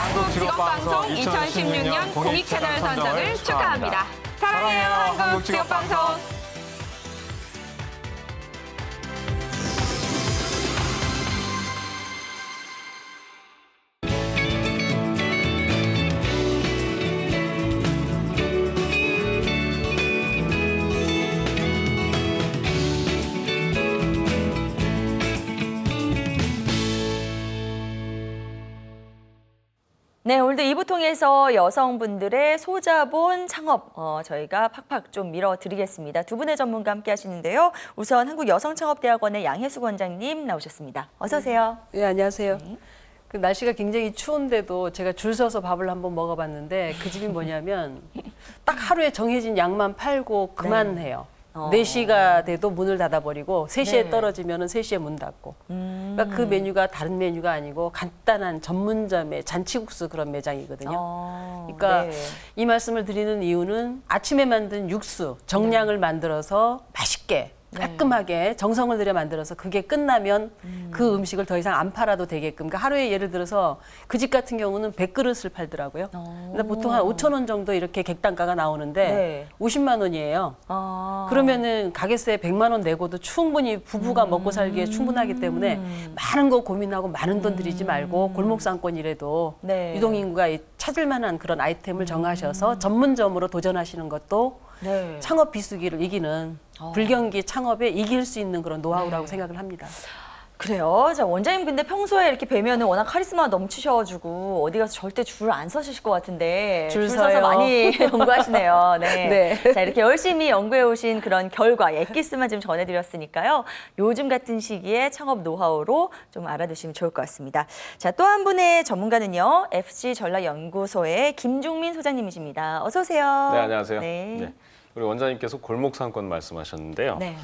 한국직업방송 2016년 공익채널 선정을 축하합니다. 사랑해요, 한국직업방송. 네, 오늘도 2부 통해서 여성분들의 소자본 창업 저희가 팍팍 좀 밀어드리겠습니다. 두 분의 전문가 함께 하시는데요. 우선 한국여성창업대학원의 양혜숙 원장님 나오셨습니다. 어서 오세요. 네, 안녕하세요. 그 날씨가 굉장히 추운데도 제가 줄 서서 밥을 한번 먹어봤는데 그 집이 뭐냐면 딱 하루에 정해진 양만 팔고 그만해요. 4시가 돼도 문을 닫아버리고 3시에 네. 떨어지면 3시에 문 닫고. 그러니까 그 메뉴가 다른 메뉴가 아니고 간단한 전문점의 잔치국수 그런 매장이거든요. 그러니까 네. 이 말씀을 드리는 이유는 아침에 만든 육수, 정량을 만들어서 맛있게 깔끔하게 정성을 들여 만들어서 그게 끝나면 그 음식을 더 이상 안 팔아도 되게끔. 그러니까 하루에 예를 들어서 그 집 같은 경우는 100그릇을 팔더라고요. 근데 보통 한 5천 원 정도 이렇게 객단가가 나오는데 네. 50만 원이에요. 그러면은 가게세 100만 원 내고도 충분히 부부가 먹고 살기에 충분하기 때문에 많은 거 고민하고 많은 돈 들이지 말고 골목상권이라도 네. 유동인구가 찾을 만한 그런 아이템을 정하셔서 전문점으로 도전하시는 것도 네. 창업 비수기를 이기는 불경기 창업에 이길 수 있는 그런 노하우라고 생각을 합니다. 그래요. 자, 원장님 근데 평소에 이렇게 뵈면은 워낙 카리스마 넘치셔가지고 어디 가서 절대 줄 안 서실 것 같은데 줄 서서 서요. 많이 연구하시네요. 네. 네. 자, 이렇게 열심히 연구해 오신 그런 결과, 엑기스만 지금 전해드렸으니까요. 요즘 같은 시기에 창업 노하우로 좀 알아두시면 좋을 것 같습니다. 자, 또 한 분의 전문가는요. FC 전략연구소의 김중민 소장님이십니다. 어서 오세요. 네, 안녕하세요. 네. 네. 우리 원장님께서 골목상권 말씀하셨는데요. 네.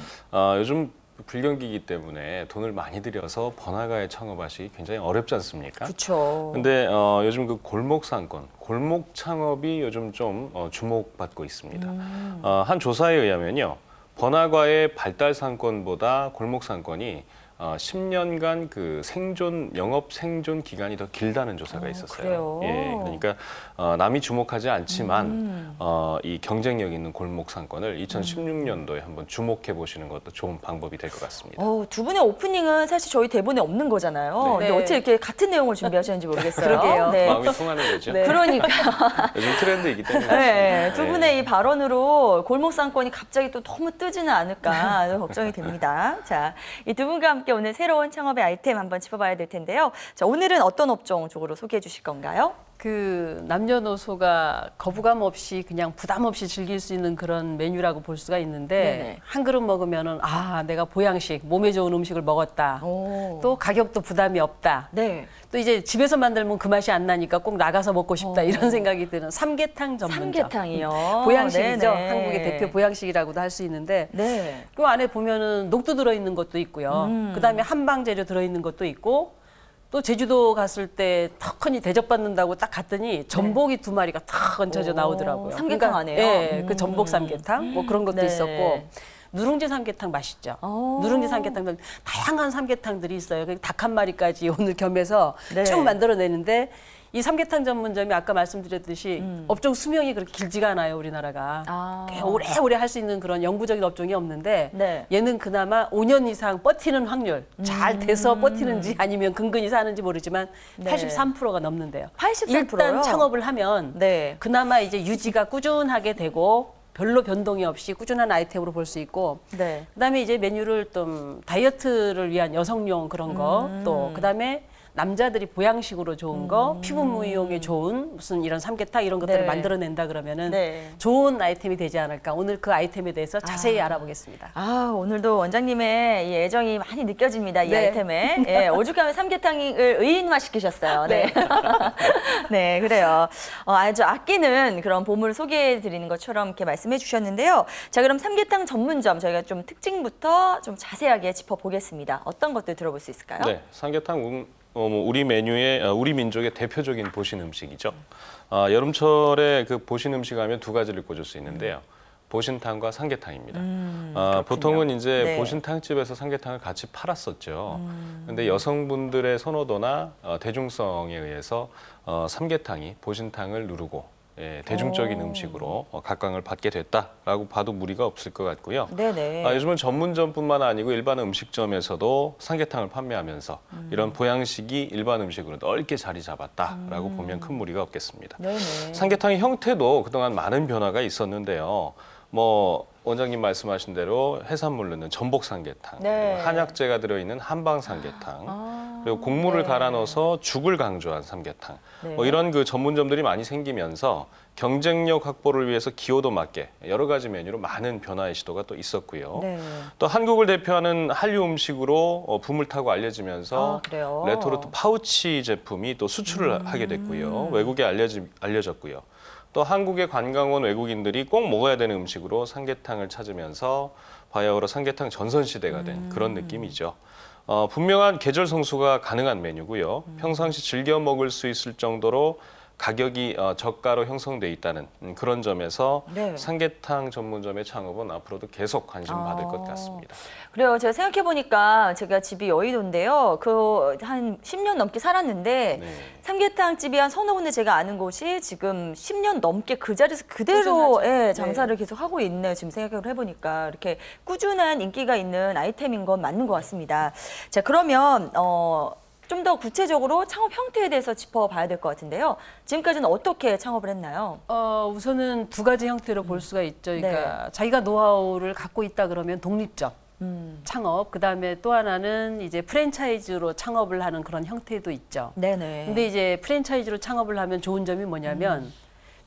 요즘 불경기이기 때문에 돈을 많이 들여서 번화가에 창업하시기 굉장히 어렵지 않습니까? 그렇죠. 근데 요즘 그 골목상권, 골목 창업이 요즘 좀 주목받고 있습니다. 한 조사에 의하면요. 번화가의 발달 상권보다 골목 상권이 10년간 그 영업 생존 기간이 더 길다는 조사가 있었어요. 그래요? 예, 그러니까 남이 주목하지 않지만 이 경쟁력 있는 골목 상권을 2016년도에 한번 주목해 보시는 것도 좋은 방법이 될 것 같습니다. 두 분의 오프닝은 사실 저희 대본에 없는 거잖아요. 네. 근데 어떻게 이렇게 같은 내용을 준비하셨는지 모르겠어요. 그러게요. 네. 마음이 통하는 거죠. 네. 그러니까. 요즘 트렌드이기 때문에. 네, 두 네. 분의 이 발언으로 골목 상권이 갑자기 또 너무 뜨지는 않을까 걱정이 됩니다. 자, 이 두 분과 함께 오늘 새로운 창업의 아이템 한번 짚어봐야 될 텐데요. 자, 오늘은 어떤 업종 쪽으로 소개해 주실 건가요? 그 남녀노소가 거부감 없이 그냥 부담 없이 즐길 수 있는 그런 메뉴라고 볼 수가 있는데 네네. 한 그릇 먹으면은 내가 보양식, 몸에 좋은 음식을 먹었다. 오. 또 가격도 부담이 없다. 네. 또 이제 집에서 만들면 그 맛이 안 나니까 꼭 나가서 먹고 싶다 이런 생각이 드는 삼계탕 전문점. 삼계탕이요. 보양식이죠. 네네. 한국의 대표 보양식이라고도 할 수 있는데 네. 그 안에 보면은 녹두 들어있는 것도 있고요. 그다음에 한방 재료 들어있는 것도 있고 또 제주도 갔을 때 턱하니 대접받는다고 딱 갔더니 전복이 2마리가 탁 얹혀져 오, 나오더라고요. 삼계탕 안에요? 예, 그 전복 삼계탕 뭐 그런 것도 네. 있었고 누룽지 삼계탕 맛있죠. 오. 누룽지 삼계탕 다양한 삼계탕들이 있어요. 닭 한 마리까지 오늘 겸해서 네. 쭉 만들어내는데 이 삼계탕 전문점이 아까 말씀드렸듯이 업종 수명이 그렇게 길지가 않아요, 우리나라가. 꽤 오래오래 할 수 있는 그런 영구적인 업종이 없는데 네. 얘는 그나마 5년 이상 버티는 확률, 잘 돼서 버티는지 아니면 근근히 사는지 모르지만 네. 83%가 넘는데요. 83%요? 일단 창업을 하면 네. 그나마 이제 유지가 꾸준하게 되고 별로 변동이 없이 꾸준한 아이템으로 볼 수 있고 네. 그다음에 이제 메뉴를 좀 다이어트를 위한 여성용 그런 거 또 그다음에 남자들이 보양식으로 좋은 거, 피부 미용에 좋은 무슨 이런 삼계탕 이런 것들을 네. 만들어낸다 그러면은 네. 좋은 아이템이 되지 않을까. 오늘 그 아이템에 대해서 자세히 알아보겠습니다. 오늘도 원장님의 이 애정이 많이 느껴집니다. 이 네. 아이템에. 예, 오죽하면 삼계탕을 의인화시키셨어요. 네. 네, 그래요. 아주 아끼는 그런 보물을 소개해 드리는 것처럼 이렇게 말씀해 주셨는데요. 자, 그럼 삼계탕 전문점 저희가 좀 특징부터 좀 자세하게 짚어보겠습니다. 어떤 것들 들어볼 수 있을까요? 네, 삼계탕 우리 메뉴의 우리 민족의 대표적인 보신 음식이죠. 여름철에 그 보신 음식 하면 두 가지를 꼽을 수 있는데요. 보신탕과 삼계탕입니다. 그렇군요. 보통은 이제 네. 보신탕집에서 삼계탕을 같이 팔았었죠. 근데 여성분들의 선호도나 대중성에 의해서 삼계탕이 보신탕을 누르고 대중적인 음식으로 각광을 받게 됐다라고 봐도 무리가 없을 것 같고요. 네네. 요즘은 전문점뿐만 아니고 일반 음식점에서도 삼계탕을 판매하면서 이런 보양식이 일반 음식으로 넓게 자리 잡았다라고 보면 큰 무리가 없겠습니다. 네네. 삼계탕의 형태도 그동안 많은 변화가 있었는데요. 원장님 말씀하신 대로 해산물 넣는 전복 삼계탕, 네. 그리고 한약재가 들어있는 한방 삼계탕, 그리고 곡물을 네. 갈아 넣어서 죽을 강조한 삼계탕, 네. 이런 그 전문점들이 많이 생기면서 경쟁력 확보를 위해서 기호도 맞게 여러 가지 메뉴로 많은 변화의 시도가 또 있었고요. 네. 또 한국을 대표하는 한류 음식으로 붐을 타고 알려지면서 그래요? 레토르트 파우치 제품이 또 수출을 하게 됐고요. 외국에 알려졌고요. 또 한국의 관광 온 외국인들이 꼭 먹어야 되는 음식으로 삼계탕을 찾으면서 바야흐로 삼계탕 전선시대가 된 그런 느낌이죠. 분명한 계절 성수가 가능한 메뉴고요. 평상시 즐겨 먹을 수 있을 정도로 가격이 저가로 형성돼 있다는 그런 점에서 네. 삼계탕 전문점의 창업은 앞으로도 계속 관심 받을 것 같습니다. 그래요. 제가 생각해 보니까 제가 집이 여의도인데요. 한 10년 넘게 살았는데 네. 삼계탕 집이 한 서너 군데 제가 아는 곳이 지금 10년 넘게 그 자리에서 그대로 꾸준하죠. 장사를 계속 하고 있네요. 지금 생각을 해보니까 이렇게 꾸준한 인기가 있는 아이템인 건 맞는 것 같습니다. 자, 그러면 좀 더 구체적으로 창업 형태에 대해서 짚어봐야 될 것 같은데요. 지금까지는 어떻게 창업을 했나요? 우선은 두 가지 형태로 볼 수가 있죠. 그러니까 자기가 노하우를 갖고 있다 그러면 독립점 창업, 그다음에 또 하나는 이제 프랜차이즈로 창업을 하는 그런 형태도 있죠. 네네. 근데 이제 프랜차이즈로 창업을 하면 좋은 점이 뭐냐면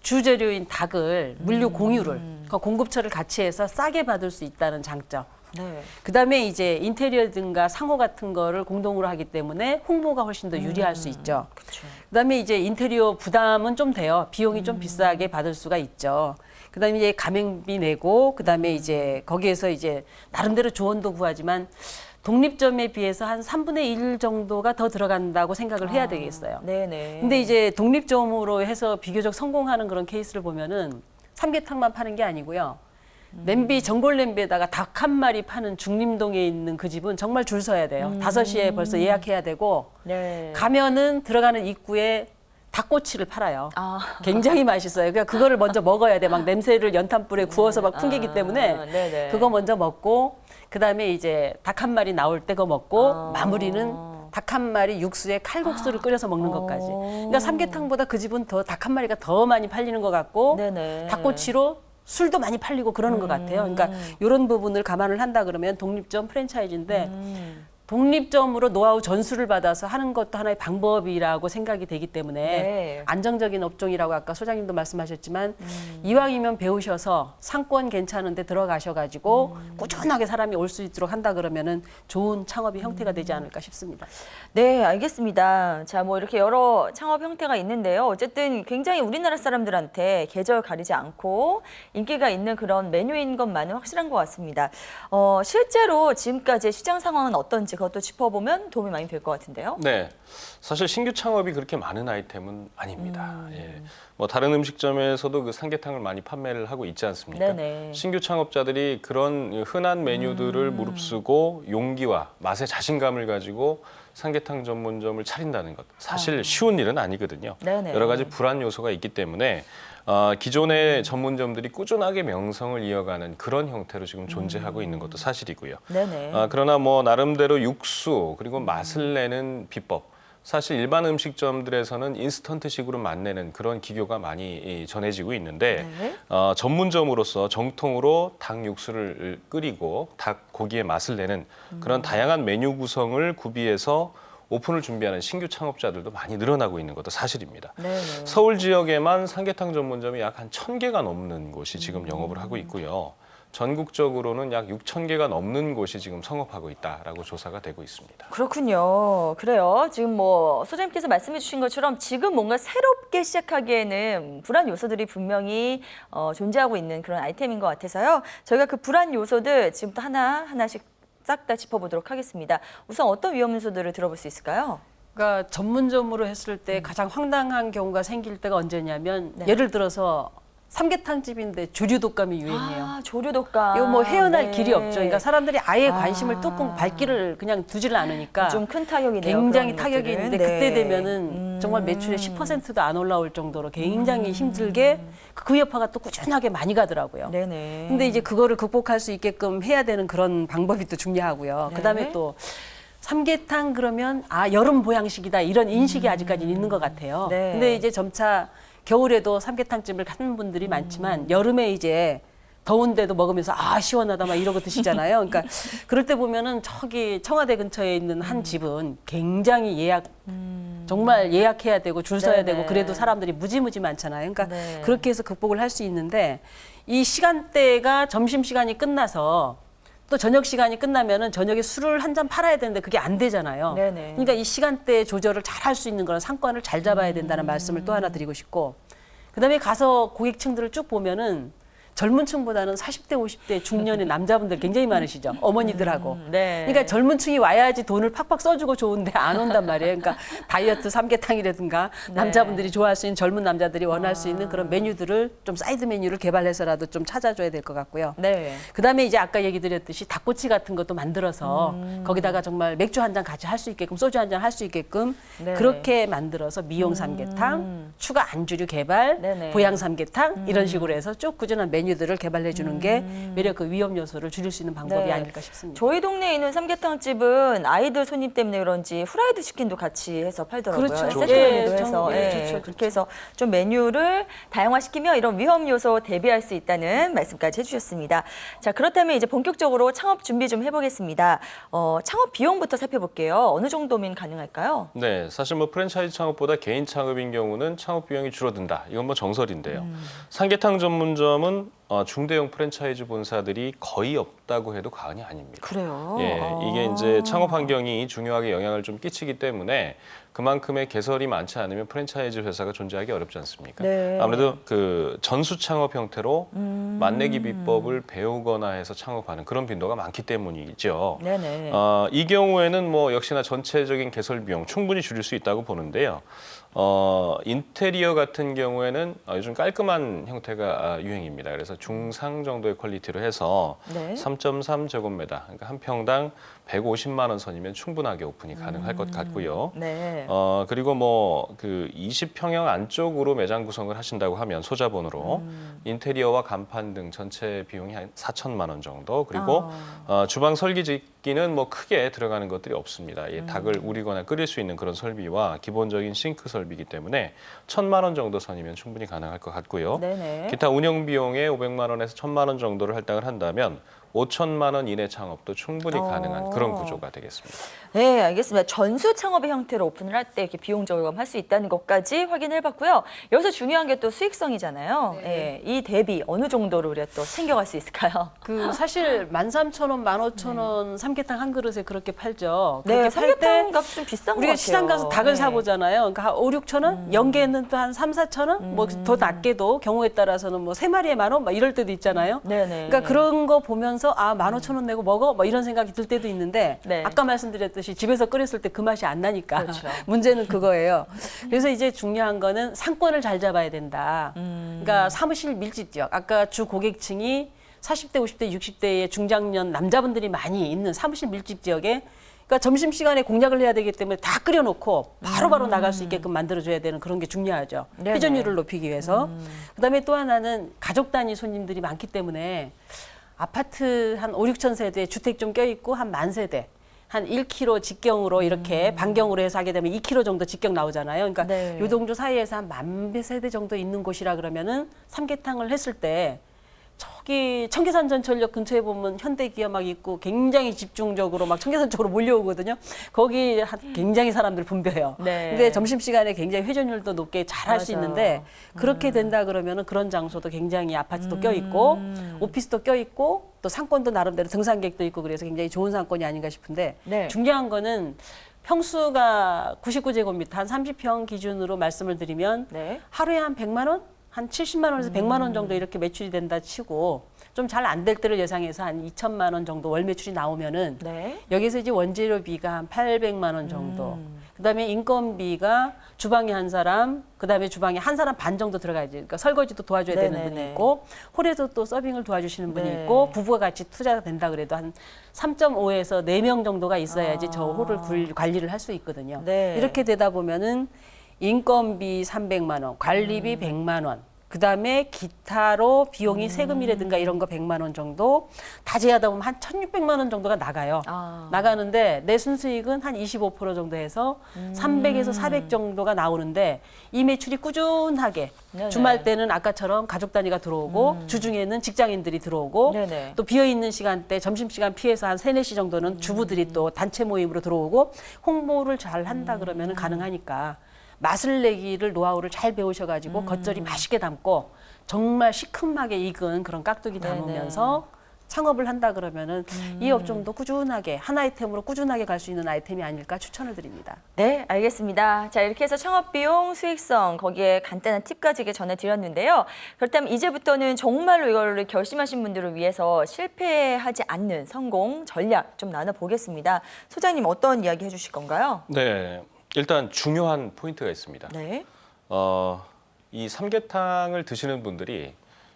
주재료인 닭을 물류 공유를 그러니까 공급처를 같이 해서 싸게 받을 수 있다는 장점. 네. 그다음에 이제 인테리어든가 상호 같은 거를 공동으로 하기 때문에 홍보가 훨씬 더 유리할 수 있죠. 그렇죠. 그다음에 이제 인테리어 부담은 좀 돼요. 비용이 좀 비싸게 받을 수가 있죠. 그다음에 이제 가맹비 내고 그다음에 이제 거기에서 이제 나름대로 조언도 구하지만 독립점에 비해서 한 3분의 1 정도가 더 들어간다고 생각을 해야 되겠어요. 네네. 근데 이제 독립점으로 해서 비교적 성공하는 그런 케이스를 보면은 삼계탕만 파는 게 아니고요. 냄비, 전골 냄비에다가 닭 한 마리 파는 중림동에 있는 그 집은 정말 줄 서야 돼요. 5시에 벌써 예약해야 되고 네. 가면은 들어가는 입구에 닭꼬치를 팔아요. 아. 굉장히 맛있어요. 그러니까 그거를 먼저 먹어야 돼. 막 냄새를 연탄불에 구워서 막 풍기기 때문에 네네. 그거 먼저 먹고 그다음에 이제 닭 한 마리 나올 때 거 먹고 마무리는 닭 한 마리 육수에 칼국수를 끓여서 먹는 것까지. 그러니까 삼계탕보다 그 집은 더 닭 한 마리가 더 많이 팔리는 것 같고 네네. 닭꼬치로 술도 많이 팔리고 그러는 것 같아요. 그러니까 이런 부분을 감안을 한다 그러면 독립점 프랜차이즈인데 독립점으로 노하우 전수를 받아서 하는 것도 하나의 방법이라고 생각이 되기 때문에 네. 안정적인 업종이라고 아까 소장님도 말씀하셨지만 이왕이면 배우셔서 상권 괜찮은데 들어가셔가지고 꾸준하게 사람이 올 수 있도록 한다 그러면은 좋은 창업의 형태가 되지 않을까 싶습니다. 네, 알겠습니다. 자, 뭐 이렇게 여러 창업 형태가 있는데요. 어쨌든 굉장히 우리나라 사람들한테 계절 가리지 않고 인기가 있는 그런 메뉴인 것만은 확실한 것 같습니다. 실제로 지금까지 시장 상황은 어떤지 그것도 짚어보면 도움이 많이 될 것 같은데요. 네, 사실 신규 창업이 그렇게 많은 아이템은 아닙니다. 다른 음식점에서도 그 삼계탕을 많이 판매를 하고 있지 않습니까? 네네. 신규 창업자들이 그런 흔한 메뉴들을 무릅쓰고 용기와 맛의 자신감을 가지고 삼계탕 전문점을 차린다는 것 사실 쉬운 일은 아니거든요. 네네. 여러 가지 불안 요소가 있기 때문에 기존의 전문점들이 꾸준하게 명성을 이어가는 그런 형태로 지금 존재하고 있는 것도 사실이고요. 네네. 그러나 나름대로 육수 그리고 맛을 내는 비법 사실 일반 음식점들에서는 인스턴트식으로 맛내는 그런 기교가 많이 전해지고 있는데 네. 전문점으로서 정통으로 닭 육수를 끓이고 닭 고기의 맛을 내는 그런 다양한 메뉴 구성을 구비해서 오픈을 준비하는 신규 창업자들도 많이 늘어나고 있는 것도 사실입니다. 네네. 서울 지역에만 삼계탕 전문점이 약 한 1,000개가 넘는 곳이 지금 영업을 하고 있고요. 전국적으로는 약 6,000개가 넘는 곳이 지금 성업하고 있다라고 조사가 되고 있습니다. 그렇군요. 그래요. 지금 소장님께서 말씀해 주신 것처럼 지금 뭔가 새롭게 시작하기에는 불안 요소들이 분명히 존재하고 있는 그런 아이템인 것 같아서요. 저희가 그 불안 요소들 지금부터 하나씩 싹 다 짚어보도록 하겠습니다. 우선 어떤 위험 요소들을 들어볼 수 있을까요? 그러니까 전문점으로 했을 때 가장 황당한 경우가 생길 때가 언제냐면 네. 예를 들어서 삼계탕집인데 조류독감이 유행해요. 아, 조류독감. 이거 뭐 헤어날 네. 길이 없죠. 그러니까 사람들이 아예 관심을 뚜껑 발길을 그냥 두지를 않으니까 좀 큰 타격이네요. 굉장히 그런 타격이 것들은. 있는데 네. 그때 되면은 정말 매출의 10%도 안 올라올 정도로 굉장히 힘들게 그 여파가 또 꾸준하게 많이 가더라고요. 네네. 근데 이제 그거를 극복할 수 있게끔 해야 되는 그런 방법이 또 중요하고요. 네. 그다음에 또 삼계탕 그러면 아 여름 보양식이다 이런 인식이 아직까지 있는 것 같아요. 네. 근데 이제 점차 겨울에도 삼계탕집을 가는 분들이 많지만 여름에 이제 더운데도 먹으면서 아 시원하다 막 이러고 드시잖아요. 그러니까 그럴 때 보면은 저기 청와대 근처에 있는 한 집은 굉장히 정말 예약해야 되고 줄 서야 네네. 되고 그래도 사람들이 무지무지 많잖아요. 그러니까 네. 그렇게 해서 극복을 할 수 있는데 이 시간대가 점심 시간이 끝나서 또 저녁 시간이 끝나면은 저녁에 술을 한 잔 팔아야 되는데 그게 안 되잖아요. 네네. 그러니까 이 시간대 조절을 잘 할 수 있는 그런 상권을 잘 잡아야 된다는 말씀을 또 하나 드리고 싶고 그다음에 가서 고객층들을 쭉 보면은 젊은 층보다는 40대, 50대 중년의 남자분들 굉장히 많으시죠. 어머니들하고. 네. 그러니까 젊은 층이 와야지 돈을 팍팍 써주고 좋은데 안 온단 말이에요. 그러니까 다이어트 삼계탕이라든가 남자분들이 좋아할 수 있는 젊은 남자들이 원할 수 있는 그런 메뉴들을 좀 사이드 메뉴를 개발해서라도 좀 찾아줘야 될 것 같고요. 네. 그다음에 이제 아까 얘기 드렸듯이 닭꼬치 같은 것도 만들어서 거기다가 정말 맥주 한 잔 같이 할 수 있게끔 소주 한 잔 할 수 있게끔 네. 그렇게 만들어서 미용 삼계탕, 추가 안주류 개발, 네네. 보양 삼계탕 이런 식으로 해서 쭉 꾸준한 메뉴들을 개발해 주는 게 매력 그 위험 요소를 줄일 수 있는 방법이 네. 아닐까 싶습니다. 저희 동네에 있는 삼계탕집은 아이들 손님 때문에 그런지 후라이드 치킨도 같이 해서 팔더라고요. 그렇죠. 세트 예, 메뉴도 해서. 정말, 예, 좋죠, 그렇게 해서 좀 메뉴를 다양화시키며 이런 위험 요소 대비할 수 있다는 말씀까지 해주셨습니다. 자, 그렇다면 이제 본격적으로 창업 준비 좀 해보겠습니다. 창업 비용부터 살펴볼게요. 어느 정도면 가능할까요? 네, 사실 뭐 프랜차이즈 창업보다 개인 창업인 경우는 창업 비용이 줄어든다. 이건 뭐 정설인데요. 삼계탕 전문점은 중대형 프랜차이즈 본사들이 거의 없다고 해도 과언이 아닙니다. 그래요? 예, 이게 이제 창업 환경이 중요하게 영향을 좀 끼치기 때문에 그만큼의 개설이 많지 않으면 프랜차이즈 회사가 존재하기 어렵지 않습니까? 네. 아무래도 그 전수 창업 형태로 맛내기 비법을 배우거나 해서 창업하는 그런 빈도가 많기 때문이죠. 네네. 이 경우에는 뭐 역시나 전체적인 개설 비용 충분히 줄일 수 있다고 보는데요. 인테리어 같은 경우에는 요즘 깔끔한 형태가 유행입니다. 그래서 중상 정도의 퀄리티로 해서 네. 3.3제곱미터, 그러니까 한 평당 150만 원 선이면 충분하게 오픈이 가능할 것 같고요. 네. 그리고 뭐 그 20평형 안쪽으로 매장 구성을 하신다고 하면 소자본으로 인테리어와 간판 등 전체 비용이 한 4천만 원 정도. 그리고 주방 설기 짓기는 뭐 크게 들어가는 것들이 없습니다. 이 닭을 우리거나 끓일 수 있는 그런 설비와 기본적인 싱크 설비이기 때문에 1,000만 원 정도 선이면 충분히 가능할 것 같고요. 네네. 기타 운영 비용에 500만 원에서 1,000만 원 정도를 할당을 한다면 5천만 원 이내 창업도 충분히 가능한 그런 구조가 되겠습니다. 네, 알겠습니다. 전수 창업의 형태로 오픈을 할 때 이렇게 비용 절감할 수 있다는 것까지 확인해봤고요. 여기서 중요한 게 또 수익성이잖아요. 네. 이 대비 어느 정도로 우리가 또 챙겨갈 수 있을까요? 그 사실 13,000원, 15,000원 삼계탕 한 그릇에 그렇게 팔죠. 네, 그렇게 팔 때 삼계탕 값 좀 비싼 것 우리가 같아요. 시장 가서 닭을 네. 사보잖아요. 그러니까 한 5, 6,000원? 연계는 또 한 3, 4,000원? 뭐 더 낮게도 경우에 따라서는 뭐 3마리에 10,000원? 막 이럴 때도 있잖아요. 네네. 그러니까 그런 거 보면서 15,000원 내고 먹어? 뭐 이런 생각이 들 때도 있는데 네. 아까 말씀드렸듯이 집에서 끓였을 때 그 맛이 안 나니까 그렇죠. 문제는 그거예요. 그래서 이제 중요한 거는 상권을 잘 잡아야 된다. 그러니까 사무실 밀집 지역. 아까 주 고객층이 40대, 50대, 60대의 중장년 남자분들이 많이 있는 사무실 밀집 지역에 그러니까 점심시간에 공략을 해야 되기 때문에 다 끓여놓고 바로바로 나갈 수 있게끔 만들어줘야 되는 그런 게 중요하죠. 네네. 회전율을 높이기 위해서. 그다음에 또 하나는 가족 단위 손님들이 많기 때문에 아파트 한 5, 6천 세대 주택 좀 껴있고 한 10,000세대. 한 1km 직경으로 이렇게 반경으로 해서 하게 되면 2km 정도 직경 나오잖아요. 그러니까 네. 요동조 사이에서 한 10,000세대 정도 있는 곳이라 그러면은 삼계탕을 했을 때 저기 청계산 전철역 근처에 보면 현대기아 막 있고 굉장히 집중적으로 막 청계산 쪽으로 몰려오거든요. 거기 굉장히 사람들 붐벼요. 네. 근데 점심시간에 굉장히 회전율도 높게 잘 할 수 맞아요. 있는데 그렇게 된다 그러면은 그런 장소도 굉장히 아파트도 껴있고 오피스도 껴있고 또 상권도 나름대로 등산객도 있고 그래서 굉장히 좋은 상권이 아닌가 싶은데 네. 중요한 거는 평수가 99제곱미터 한 30평 기준으로 말씀을 드리면 네. 하루에 한 100만 원? 한 70만 원에서 100만 원 정도 이렇게 매출이 된다 치고 좀 잘 안 될 때를 예상해서 한 2천만 원 정도 월 매출이 나오면은 네. 여기서 이제 원재료비가 한 800만 원 정도. 그다음에 인건비가 주방에 한 사람, 그다음에 주방에 한 사람 반 정도 들어가야지. 그러니까 설거지도 도와줘야 되는 네네네. 분이 있고 홀에서 또 서빙을 도와주시는 분이 네. 있고 부부가 같이 투자가 된다 그래도 한 3.5에서 4명 정도가 있어야지 저 홀을 관리를 할 수 있거든요. 네. 이렇게 되다 보면은 인건비 300만 원, 관리비 100만 원. 그다음에 기타로 비용이 세금이라든가 이런 거 100만 원 정도 다 제하다 보면 한 1,600만 원 정도가 나가요. 나가는데 내 순수익은 한 25% 정도 해서 300에서 400 정도가 나오는데 이 매출이 꾸준하게 네네. 주말 때는 아까처럼 가족 단위가 들어오고 주중에는 직장인들이 들어오고 네네. 또 비어있는 시간대 점심시간 피해서 한 3, 4시 정도는 주부들이 또 단체 모임으로 들어오고 홍보를 잘 한다 그러면 가능하니까 맛을 내기를 노하우를 잘 배우셔가지고 겉절이 맛있게 담고 정말 시큼하게 익은 그런 깍두기 담으면서 창업을 한다 그러면은 이 업종도 꾸준하게 한 아이템으로 꾸준하게 갈 수 있는 아이템이 아닐까 추천을 드립니다. 네, 알겠습니다. 자, 이렇게 해서 창업 비용, 수익성, 거기에 간단한 팁까지 전해드렸는데요. 그렇다면 이제부터는 정말로 이거를 결심하신 분들을 위해서 실패하지 않는 성공 전략 좀 나눠보겠습니다. 소장님 어떤 이야기 해주실 건가요? 네, 일단 중요한 포인트가 있습니다. 네. 이 삼계탕을 드시는 분들이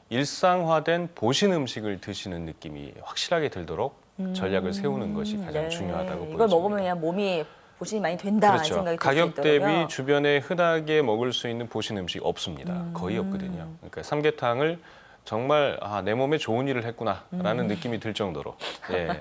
일상화된 보신 음식을 드시는 느낌이 확실하게 들도록 전략을 세우는 것이 가장 중요하다고 보여집니다. 이걸 먹으면 그냥 몸이 보신이 많이 된다 그렇죠. 생각이 들 수 가격 있더라고요. 대비 주변에 흔하게 먹을 수 있는 보신 음식 없습니다. 거의 없거든요. 그러니까 삼계탕을 정말 내 몸에 좋은 일을 했구나라는 느낌이 들 정도로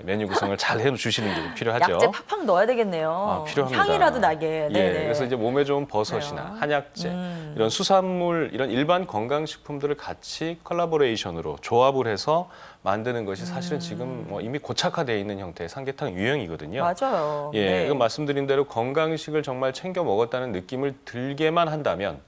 메뉴 구성을 잘 해주시는 게 필요하죠. 약재 팍팍 넣어야 되겠네요. 필요합니다. 향이라도 나게. 네네. 그래서 이제 몸에 좋은 버섯이나 그래요. 한약재, 이런 수산물, 이런 일반 건강식품들을 같이 컬래버레이션으로 조합을 해서 만드는 것이 사실은 지금 이미 고착화되어 있는 형태의 삼계탕 유형이거든요. 맞아요. 그 말씀드린 대로 건강식을 정말 챙겨 먹었다는 느낌을 들게만 한다면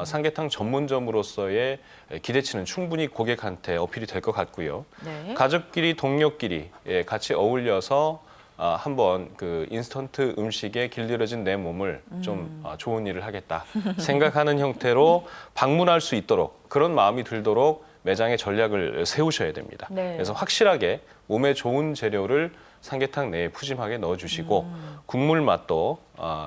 삼계탕 전문점으로서의 기대치는 충분히 고객한테 어필이 될 것 같고요. 네. 가족끼리, 동료끼리 같이 어울려서 한번 그 인스턴트 음식에 길들여진 내 몸을 좀 좋은 일을 하겠다 생각하는 형태로 방문할 수 있도록, 그런 마음이 들도록 매장의 전략을 세우셔야 됩니다. 네. 그래서 확실하게 몸에 좋은 재료를 삼계탕 내에 푸짐하게 넣어주시고 국물 맛도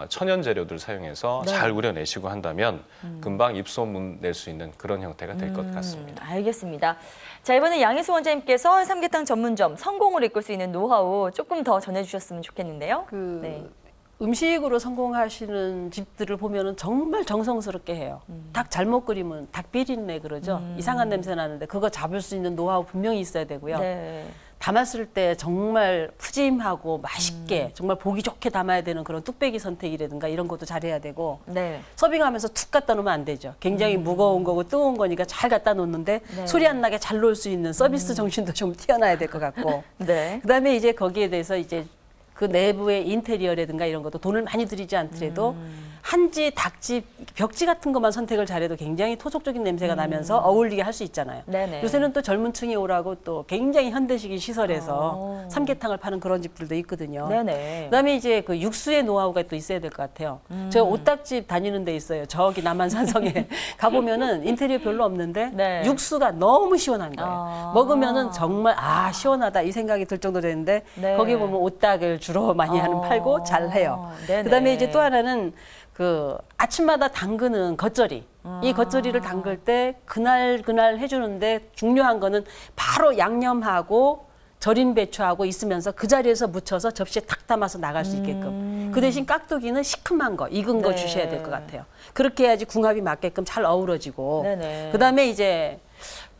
천연 재료들 사용해서 잘 우려내시고 한다면 금방 입소문 낼 수 있는 그런 형태가 될 것 같습니다. 알겠습니다. 자, 이번에 양희수 원장님께서 삼계탕 전문점 성공을 이끌 수 있는 노하우 조금 더 전해주셨으면 좋겠는데요. 네. 음식으로 성공하시는 집들을 보면은 정말 정성스럽게 해요. 닭 잘못 끓이면 닭 비린내 그러죠. 이상한 냄새 나는데 그거 잡을 수 있는 노하우 분명히 있어야 되고요. 네. 담았을 때 정말 푸짐하고 맛있게 정말 보기 좋게 담아야 되는 그런 뚝배기 선택이라든가 이런 것도 잘해야 되고 네. 서빙하면서 툭 갖다 놓으면 안 되죠. 굉장히 무거운 거고 뜨거운 거니까 잘 갖다 놓는데 네. 소리 안 나게 잘 놓을 수 있는 서비스 정신도 좀 튀어나야 될 것 같고 네. 그다음에 이제 거기에 대해서 이제 그 내부의 인테리어라든가 이런 것도 돈을 많이 들이지 않더라도 한지, 닭집, 벽지 같은 것만 선택을 잘해도 굉장히 토속적인 냄새가 나면서 어울리게 할 수 있잖아요. 네네. 요새는 또 젊은 층이 오라고 또 굉장히 현대식인 시설에서 삼계탕을 파는 그런 집들도 있거든요. 네네. 그다음에 이제 그 육수의 노하우가 또 있어야 될 것 같아요. 제가 옷딱집 다니는 데 있어요. 저기 남한산성에 가보면은 인테리어 별로 없는데 네. 육수가 너무 시원한 거예요. 먹으면은 정말 시원하다 이 생각이 들 정도 되는데 네. 거기 보면 옷딱을 주로 많이 하는 팔고 잘 해요. 네네. 그다음에 이제 또 하나는 그 아침마다 담그는 겉절이. 이 겉절이를 담글 때 그날 해주는데 중요한 거는 바로 양념하고 절인 배추하고 있으면서 그 자리에서 묻혀서 접시에 탁 담아서 나갈 수 있게끔. 그 대신 깍두기는 시큼한 거, 익은 거 네. 주셔야 될 것 같아요. 그렇게 해야지 궁합이 맞게끔 잘 어우러지고. 네네. 그다음에 이제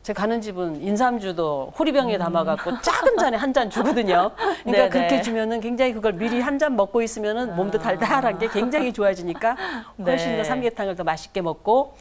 제가 가는 집은 인삼주도 호리병에 담아갖고 작은 잔에 한 잔 주거든요. 그러니까 네네. 그렇게 주면은 굉장히 그걸 미리 한 잔 먹고 있으면은 몸도 달달한 게 굉장히 좋아지니까 훨씬 네. 더 삼계탕을 더 맛있게 먹고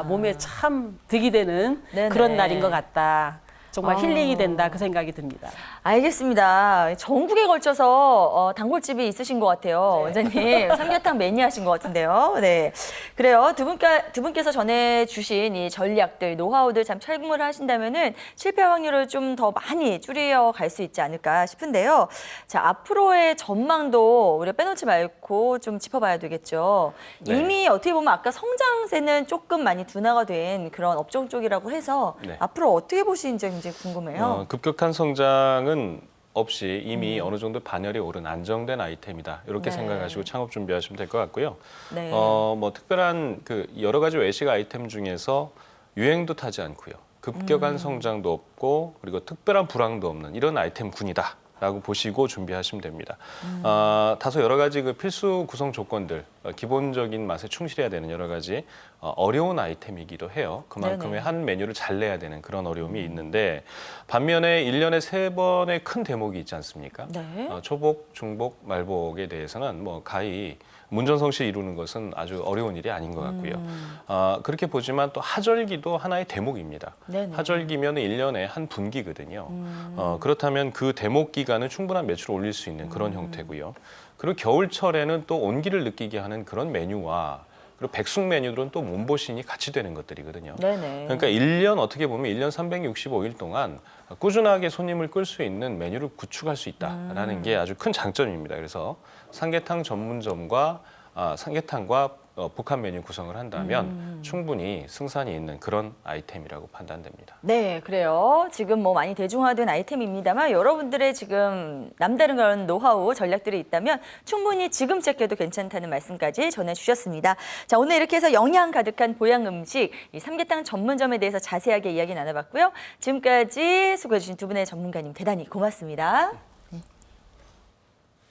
몸에 참 득이 되는 네네. 그런 날인 것 같다. 정말 힐링이 된다 그 생각이 듭니다. 알겠습니다. 전국에 걸쳐서 단골집이 있으신 것 같아요. 원장님. 삼계탕 매니아신 것 같은데요. 네. 그래요. 두 분께서 전해주신 이 전략들, 노하우들 참 참고를 하신다면은 실패 확률을 좀 더 많이 줄여 갈 수 있지 않을까 싶은데요. 자, 앞으로의 전망도 우리가 빼놓지 말고 좀 짚어봐야 되겠죠. 네. 이미 어떻게 보면 아까 성장세는 조금 많이 둔화가 된 그런 업종 쪽이라고 해서 네. 앞으로 어떻게 보시는지 굉장히 궁금해요. 급격한 성장은 없이 이미 어느 정도 반열이 오른 안정된 아이템이다. 이렇게 네. 생각하시고 창업 준비하시면 될 것 같고요. 네. 뭐 특별한 그 여러 가지 외식 아이템 중에서 유행도 타지 않고요. 급격한 성장도 없고 그리고 특별한 불황도 없는 이런 아이템군이다. 라고 보시고 준비하시면 됩니다. 다소 여러 가지 그 필수 구성 조건들, 기본적인 맛에 충실해야 되는 여러 가지 어려운 아이템이기도 해요. 그만큼의 네네. 한 메뉴를 잘 내야 되는 그런 어려움이 있는데 반면에 1년에 3번의 큰 대목이 있지 않습니까? 네. 초복, 중복, 말복에 대해서는 뭐 가히 문전성시 이루는 것은 아주 어려운 일이 아닌 것 같고요. 그렇게 보지만 또 하절기도 하나의 대목입니다. 네네. 하절기면 1년에 한 분기거든요. 그렇다면 그 대목 기간은 충분한 매출을 올릴 수 있는 그런 형태고요. 그리고 겨울철에는 또 온기를 느끼게 하는 그런 메뉴와 그리고 백숙 메뉴들은 또 몸보신이 같이 되는 것들이거든요. 네네. 그러니까 1년 어떻게 보면 1년 365일 동안 꾸준하게 손님을 끌 수 있는 메뉴를 구축할 수 있다라는 게 아주 큰 장점입니다. 그래서 삼계탕 전문점과 삼계탕과 복합 메뉴 구성을 한다면 충분히 승산이 있는 그런 아이템이라고 판단됩니다. 네, 그래요. 지금 뭐 많이 대중화된 아이템입니다만 여러분들의 지금 남다른 그런 노하우, 전략들이 있다면 충분히 지금 시작해도 괜찮다는 말씀까지 전해주셨습니다. 자, 오늘 이렇게 해서 영양 가득한 보양 음식, 이 삼계탕 전문점에 대해서 자세하게 이야기 나눠봤고요. 지금까지 수고해주신 두 분의 전문가님 대단히 고맙습니다.